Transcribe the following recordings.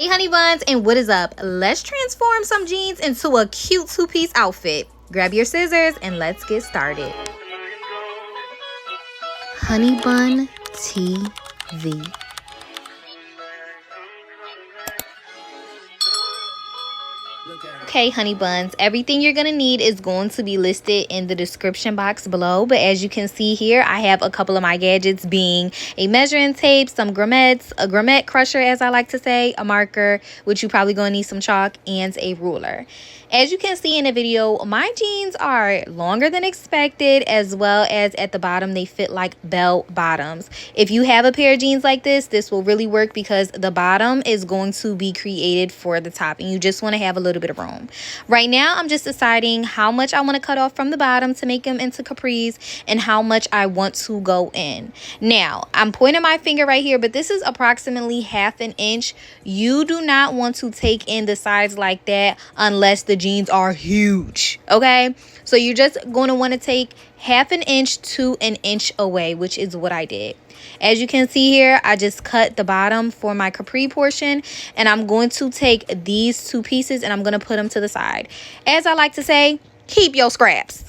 Hey honey buns, and what is up? Let's transform some jeans into a cute two-piece outfit. Grab your scissors and let's get started. Honeybun TV. Okay, honey buns, everything you're gonna need is going to be listed in the description box below. But as you can see here, I have a couple of my gadgets, being a measuring tape, some grommets, a grommet crusher as I like to say, a marker, which you probably gonna need some chalk, and a ruler. As you can see in the video, my jeans are longer than expected, as well as at the bottom they fit like bell bottoms. If you have a pair of jeans like this will really work because the bottom is going to be created for the top and you just want to have a little bit of room. Right now I'm just deciding how much I want to cut off from the bottom to make them into capris and how much I want to go in. Now I'm pointing my finger right here, but this is approximately ½ inch. You do not want to take in the sides like that unless the jeans are huge. Okay, so you're just going to want to take ½ inch to 1 inch away, which is what I did. As you can see here, I just cut the bottom for my capri portion, and I'm going to take these two pieces and I'm going to put them to the side. As I like to say, keep your scraps.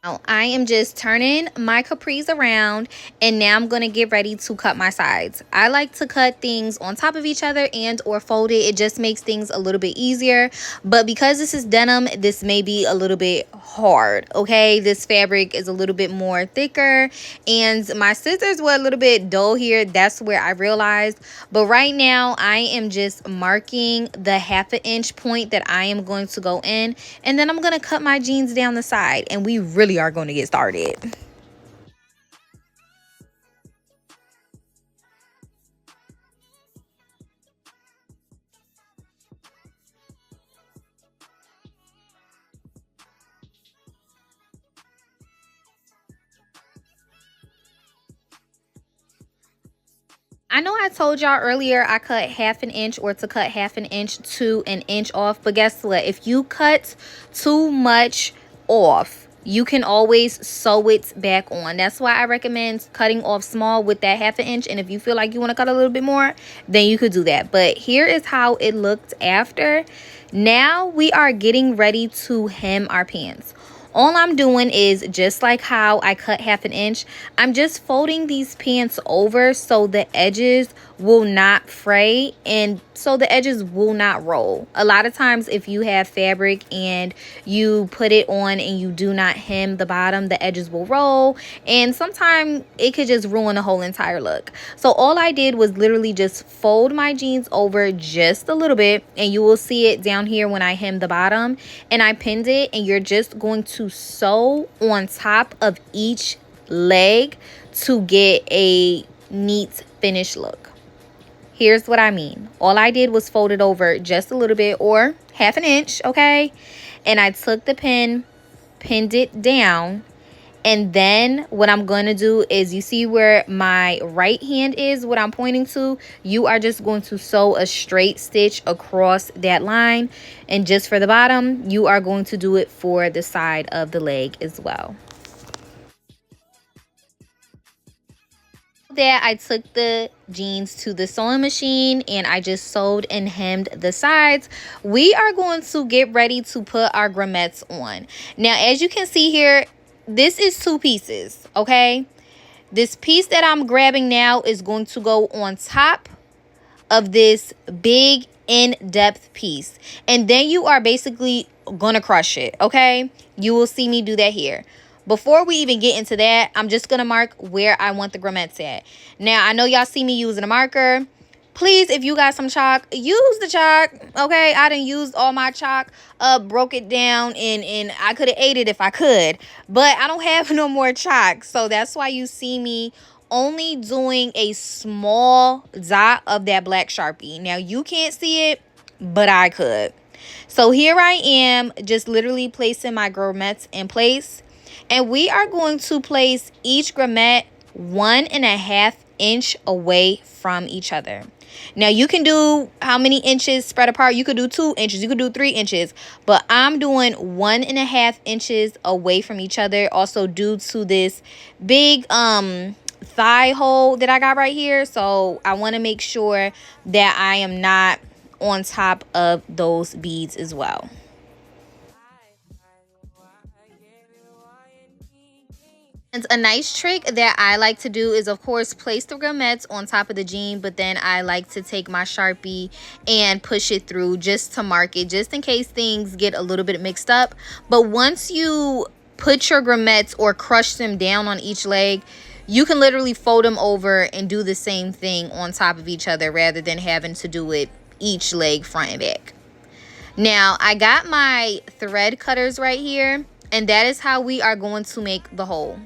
Now, I am just turning my capris around, and now I'm going to get ready to cut my sides. I like to cut things on top of each other and or fold it. It just makes things a little bit easier. But because this is denim, this may be a little bit hard, okay? This fabric is a little bit more thicker, and my scissors were a little bit dull here. That's where I realized. But right now, I am just marking the ½ inch point that I am going to go in, and then I'm going to cut my jeans down the side, and we really are going to get started. I know I told y'all earlier I cut ½ inch, or to cut ½ inch to 1 inch off, but guess what? If you cut too much off, you can always sew it back on. That's why I recommend cutting off small with that ½ inch, and if you feel like you want to cut a little bit more, then you could do that. But here is how it looked after. Now we are getting ready to hem our pants. All I'm doing is, just like how I cut ½ inch, I'm just folding these pants over so the edges will not fray and so the edges will not roll. A lot of times if you have fabric and you put it on and you do not hem the bottom, the edges will roll, and sometimes it could just ruin the whole entire look. So all I did was literally just fold my jeans over just a little bit, and you will see it down here when I hem the bottom, and I pinned it, and you're just going to sew on top of each leg to get a neat finished look. Here's what I mean. All I did was fold it over just a little bit, or ½ inch, okay? And I took the pin, pinned it down, and then what I'm going to do is, you see where my right hand is, what I'm pointing to, you are just going to sew a straight stitch across that line. And just for the bottom, you are going to do it for the side of the leg as well. That I took the jeans to the sewing machine and I just sewed and hemmed the sides. We are going to get ready to put our grommets on. Now, as you can see here, this is two pieces, okay? This piece that I'm grabbing now is going to go on top of this big in-depth piece, and then you are basically gonna crush it, okay? You will see me do that here. Before we even get into that, I'm just gonna mark where I want the grommets at. Now, I know y'all see me using a marker. Please, if you got some chalk, use the chalk, okay? I done used all my chalk up, broke it down, and I could have ate it if I could. But I don't have no more chalk, so that's why you see me only doing a small dot of that black Sharpie. Now, you can't see it, but I could. So here I am, just literally placing my grommets in place. And we are going to place each grommet 1½ inch away from each other. Now, you can do how many inches spread apart. You could do 2 inches. You could do 3 inches. But I'm doing 1½ inches away from each other. Also, due to this big thigh hole that I got right here. So I want to make sure that I am not on top of those beads as well. And a nice trick that I like to do is, of course, place the grommets on top of the jean, but then I like to take my Sharpie and push it through just to mark it, just in case things get a little bit mixed up. But once you put your grommets or crush them down on each leg, you can literally fold them over and do the same thing on top of each other rather than having to do it each leg front and back. Now, I got my thread cutters right here, and that is how we are going to make the hole.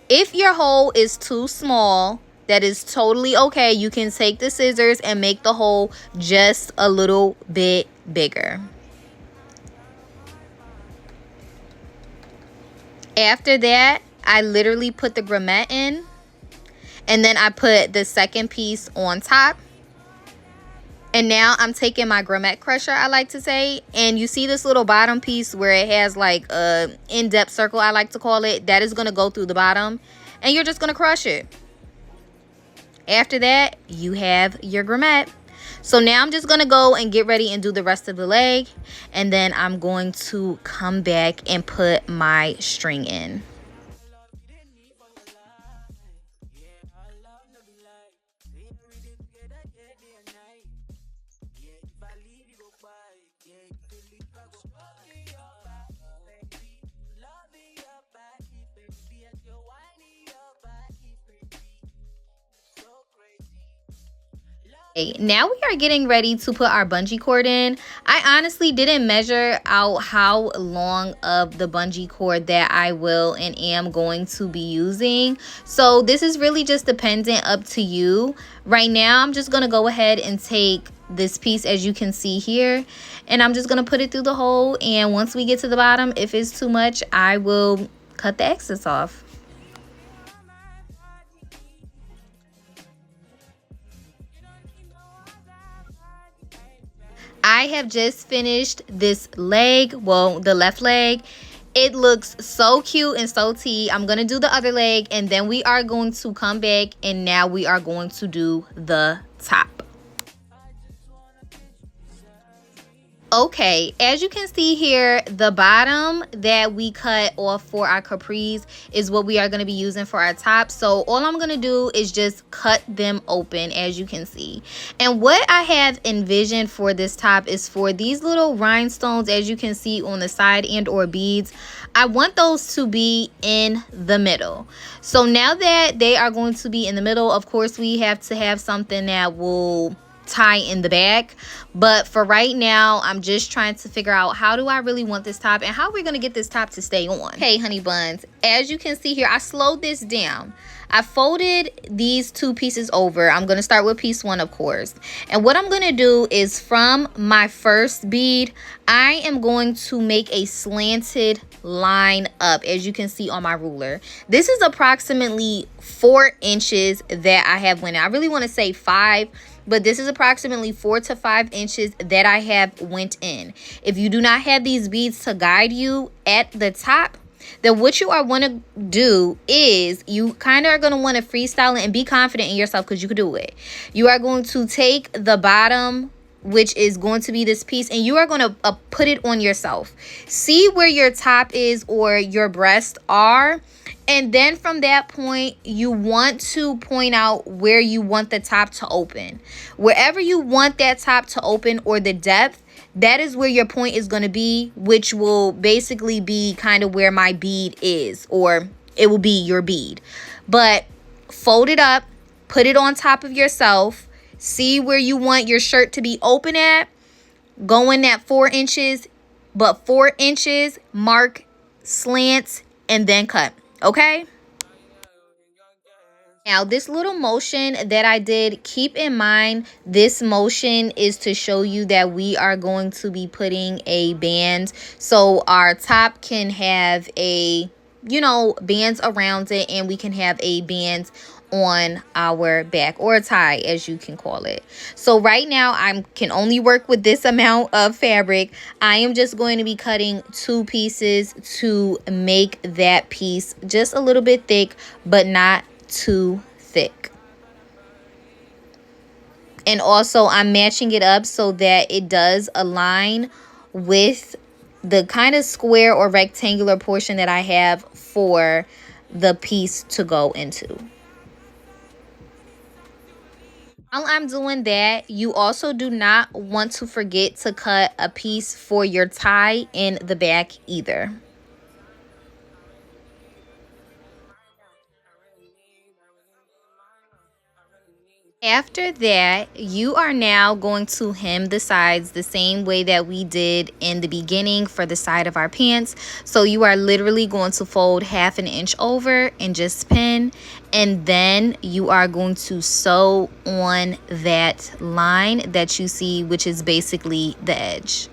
If your hole is too small, that is totally okay. You can take the scissors and make the hole just a little bit bigger. After that, I literally put the grommet in, and then I put the second piece on top. And now I'm taking my grommet crusher, I like to say, and you see this little bottom piece where it has like a in-depth circle, I like to call it. That is going to go through the bottom, and you're just going to crush it. After that, you have your grommet. So now I'm just going to go and get ready and do the rest of the leg, and then I'm going to come back and put my string in. Now we are getting ready to put our bungee cord in. I honestly didn't measure out how long of the bungee cord that I will and am going to be using. So this is really just dependent up to you. Right now, I'm just going to go ahead and take this piece, as you can see here, and I'm just going to put it through the hole. And once we get to the bottom, if it's too much, I will cut the excess off. I have just finished this leg, well, the left leg. It looks so cute and so tea. I'm going to do the other leg, and then we are going to come back, and now we are going to do the top. Okay, as you can see here, the bottom that we cut off for our capris is what we are going to be using for our top. So all I'm going to do is just cut them open, as you can see. And what I have envisioned for this top is for these little rhinestones, as you can see on the side and or beads. I want those to be in the middle. So now that they are going to be in the middle, of course, we have to have something that will tie in the back. But for right now, I'm just trying to figure out how do I really want this top and how we're going to get this top to stay on. Okay, honey buns, as you can see here, I slowed this down. I folded these two pieces over. I'm going to start with piece one, of course. And what I'm going to do is from my first bead, I am going to make a slanted line up, as you can see on my ruler. This is approximately 4 inches that I have went in. I really want to say 5, but this is approximately 4 to 5 inches that I have went in. If you do not have these beads to guide you at the top, then what you are want to do is you kind of are going to want to freestyle it and be confident in yourself, because you can do it. You are going to take the bottom, which is going to be this piece, and you are going to put it on yourself. See where your top is or your breasts are. And then from that point, you want to point out where you want the top to open. Wherever you want that top to open or the depth, that is where your point is going to be, which will basically be kind of where my bead is, or it will be your bead. But fold it up, put it on top of yourself. See where you want your shirt to be open at. Go in at 4 inches, but 4 inches, mark, slants, and then cut. Okay? Now, this little motion that I did, keep in mind, this motion is to show you that we are going to be putting a band. So our top can have a, bands around it, and we can have a band on our back, or a tie, as you can call it. So right now I can only work with this amount of fabric. I am just going to be cutting 2 pieces to make that piece just a little bit thick, but not too thick. And also I'm matching it up so that it does align with the kind of square or rectangular portion that I have for the piece to go into. While I'm doing that, you also do not want to forget to cut a piece for your tie in the back either. After that, you are now going to hem the sides the same way that we did in the beginning for the side of our pants. So you are literally going to fold 1/2 inch over and just pin, and then you are going to sew on that line that you see, which is basically the edge.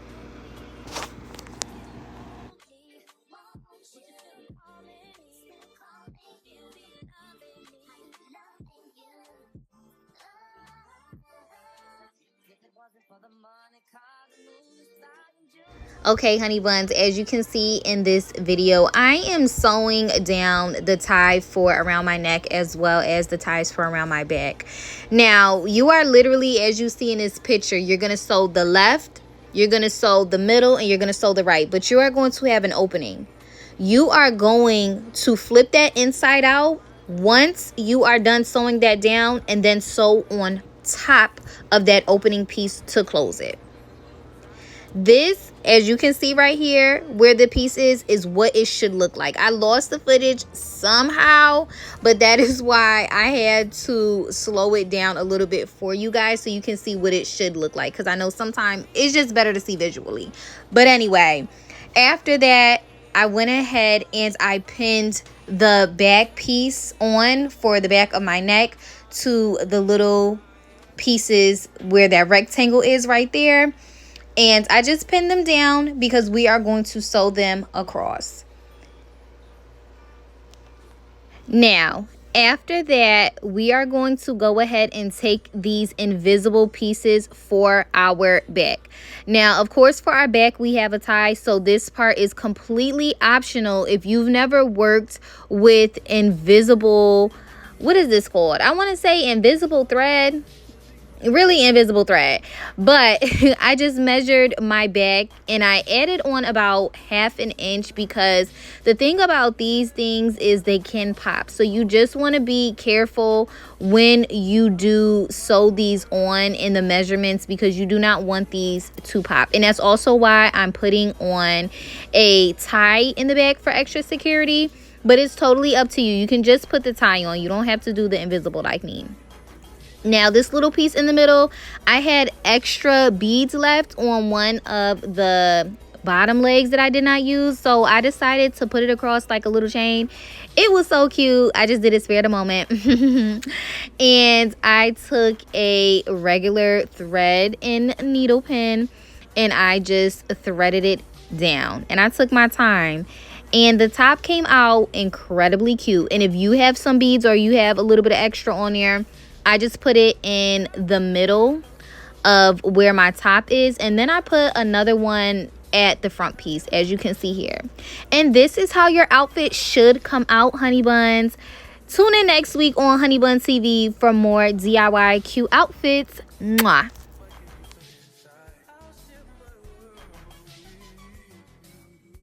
Okay, honey buns, as you can see in this video, I am sewing down the tie for around my neck as well as the ties for around my back. Now, you are literally, as you see in this picture, you're going to sew the left, you're going to sew the middle, and you're going to sew the right. But you are going to have an opening. You are going to flip that inside out once you are done sewing that down, and then sew on top of that opening piece to close it. This, as you can see right here where the piece is what it should look like. I lost the footage somehow, but that is why I had to slow it down a little bit for you guys so you can see what it should look like, because I know sometimes it's just better to see visually. But anyway, after that, I went ahead and I pinned the back piece on for the back of my neck to the little pieces where that rectangle is right there. And I just pinned them down because we are going to sew them across. Now, after that, we are going to go ahead and take these invisible pieces for our back. Now, of course, for our back, we have a tie, so this part is completely optional. If you've never worked with invisible, what is this called? I want to say invisible thread. Really invisible thread, but I just measured my back and I added on about 1/2 inch, because the thing about these things is they can pop. So you just want to be careful when you do sew these on in the measurements, because you do not want these to pop. And that's also why I'm putting on a tie in the back for extra security, but it's totally up to you. You can just put the tie on. You don't have to do the invisible like me. Now, this little piece in the middle, I had extra beads left on one of the bottom legs that I did not use, so I decided to put it across like a little chain. It was so cute. I just did it spare the moment. And I took a regular thread and needle pin and I just threaded it down, and I took my time. And the top came out incredibly cute. And if you have some beads or you have a little bit of extra on there, I just put it in the middle of where my top is, and then I put another one at the front piece, as you can see here. And this is how your outfit should come out, honey buns. Tune in next week on Honeybuntv for more DIY cute outfits. Mwah.